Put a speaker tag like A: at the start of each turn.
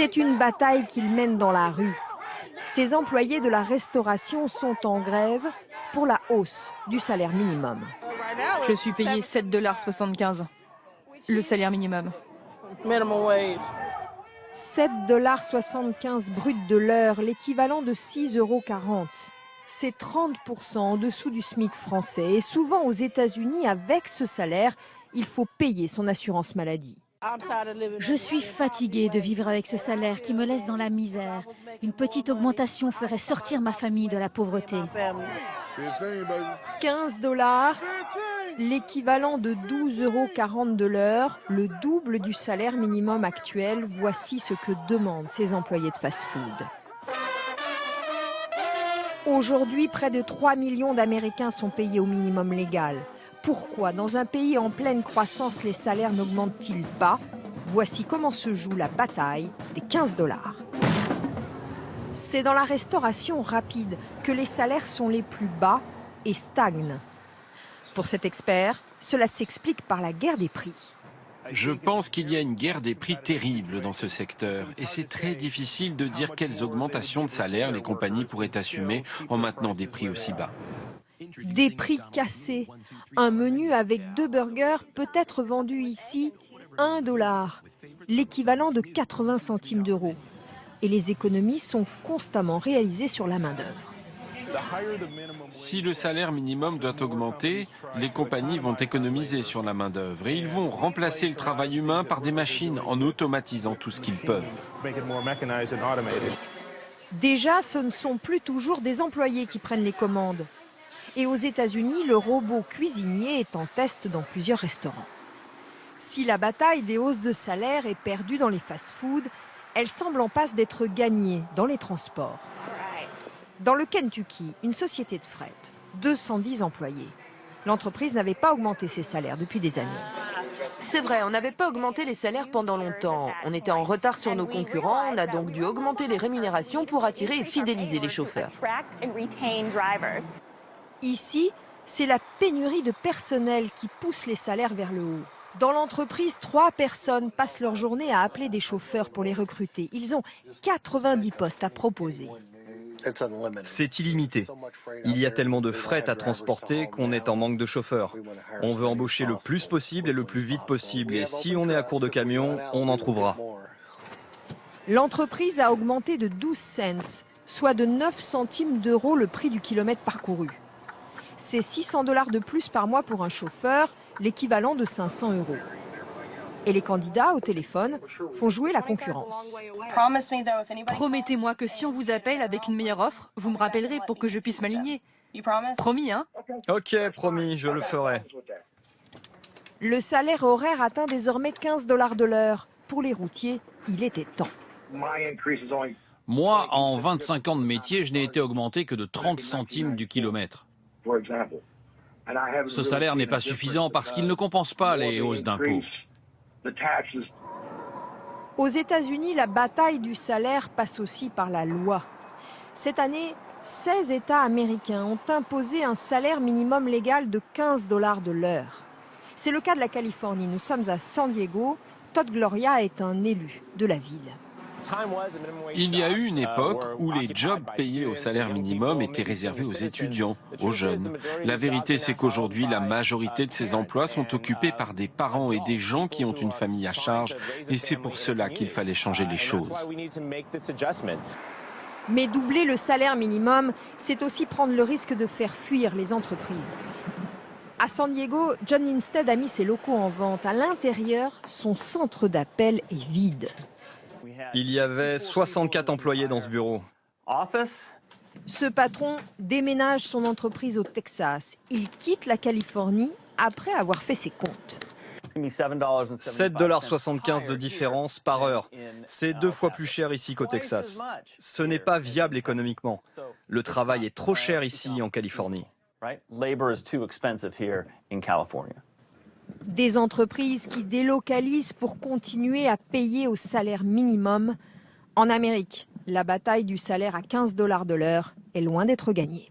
A: C'est une bataille qu'ils mènent dans la rue. Ces employés de la restauration sont en grève pour la hausse du salaire minimum.
B: Je suis payé 7,75 $, le salaire minimum.
A: 7,75 $ brut de l'heure, l'équivalent de 6,40 €. C'est 30% en dessous du SMIC français. Et souvent aux États-Unis, avec ce salaire, il faut payer son assurance maladie.
C: Je suis fatiguée de vivre avec ce salaire qui me laisse dans la misère. Une petite augmentation ferait sortir ma famille de la pauvreté.
A: 15 $, l'équivalent de 12,40 € de l'heure, le double du salaire minimum actuel. Voici ce que demandent ces employés de fast-food. Aujourd'hui, près de 3 millions d'Américains sont payés au minimum légal. Pourquoi, dans un pays en pleine croissance, les salaires n'augmentent-ils pas? Voici comment se joue la bataille des 15 $. C'est dans la restauration rapide que les salaires sont les plus bas et stagnent. Pour cet expert, cela s'explique par la guerre des prix.
D: Je pense qu'il y a une guerre des prix terrible dans ce secteur et c'est très difficile de dire quelles augmentations de salaire les compagnies pourraient assumer en maintenant des prix aussi bas.
A: Des prix cassés. Un menu avec 2 burgers peut être vendu ici 1 $, l'équivalent de 80 centimes d'euros. Et les économies sont constamment réalisées sur la main-d'œuvre.
D: Si le salaire minimum doit augmenter, les compagnies vont économiser sur la main-d'œuvre et ils vont remplacer le travail humain par des machines en automatisant tout ce qu'ils peuvent.
A: Déjà, ce ne sont plus toujours des employés qui prennent les commandes. Et aux États-Unis, le robot cuisinier est en test dans plusieurs restaurants. Si la bataille des hausses de salaire est perdue dans les fast-foods, elle semble en passe d'être gagnée dans les transports. Dans le Kentucky, une société de fret, 210 employés. L'entreprise n'avait pas augmenté ses salaires depuis des années.
E: C'est vrai, on n'avait pas augmenté les salaires pendant longtemps. On était en retard sur nos concurrents, on a donc dû augmenter les rémunérations pour attirer et fidéliser les chauffeurs.
A: Ici, c'est la pénurie de personnel qui pousse les salaires vers le haut. Dans l'entreprise, 3 personnes passent leur journée à appeler des chauffeurs pour les recruter. Ils ont 90 postes à proposer.
F: C'est illimité. Il y a tellement de fret à transporter qu'on est en manque de chauffeurs. On veut embaucher le plus possible et le plus vite possible. Et si on est à court de camions, on en trouvera.
A: L'entreprise a augmenté de 12 cents, soit de 9 centimes d'euros le prix du kilomètre parcouru. C'est 600 $ de plus par mois pour un chauffeur, l'équivalent de 500 €. Et les candidats au téléphone font jouer la concurrence.
B: Promettez-moi que si on vous appelle avec une meilleure offre, vous me rappellerez pour que je puisse m'aligner. Promis, hein?
F: Ok, promis, je le ferai.
A: Le salaire horaire atteint désormais 15 $ de l'heure. Pour les routiers, il était temps.
G: Moi, en 25 ans de métier, je n'ai été augmenté que de 30 centimes du kilomètre. Ce salaire n'est pas suffisant parce qu'il ne compense pas les hausses d'impôts.
A: Aux États-Unis, la bataille du salaire passe aussi par la loi. Cette année, 16 États américains ont imposé un salaire minimum légal de 15 $ de l'heure. C'est le cas de la Californie. Nous sommes à San Diego. Todd Gloria est un élu de la ville.
D: Il y a eu une époque où les jobs payés au salaire minimum étaient réservés aux étudiants, aux jeunes. La vérité, c'est qu'aujourd'hui, la majorité de ces emplois sont occupés par des parents et des gens qui ont une famille à charge. Et c'est pour cela qu'il fallait changer les choses.
A: Mais doubler le salaire minimum, c'est aussi prendre le risque de faire fuir les entreprises. À San Diego, John Instead a mis ses locaux en vente. À l'intérieur, son centre d'appel est vide.
F: Il y avait 64 employés dans ce bureau.
A: Ce patron déménage son entreprise au Texas. Il quitte la Californie après avoir fait ses comptes.
F: 7,75 $ de différence par heure. C'est 2 fois plus cher ici qu'au Texas. Ce n'est pas viable économiquement. Le travail est trop cher ici en Californie.
A: Des entreprises qui délocalisent pour continuer à payer au salaire minimum. En Amérique, la bataille du salaire à 15 $ de l'heure est loin d'être gagnée.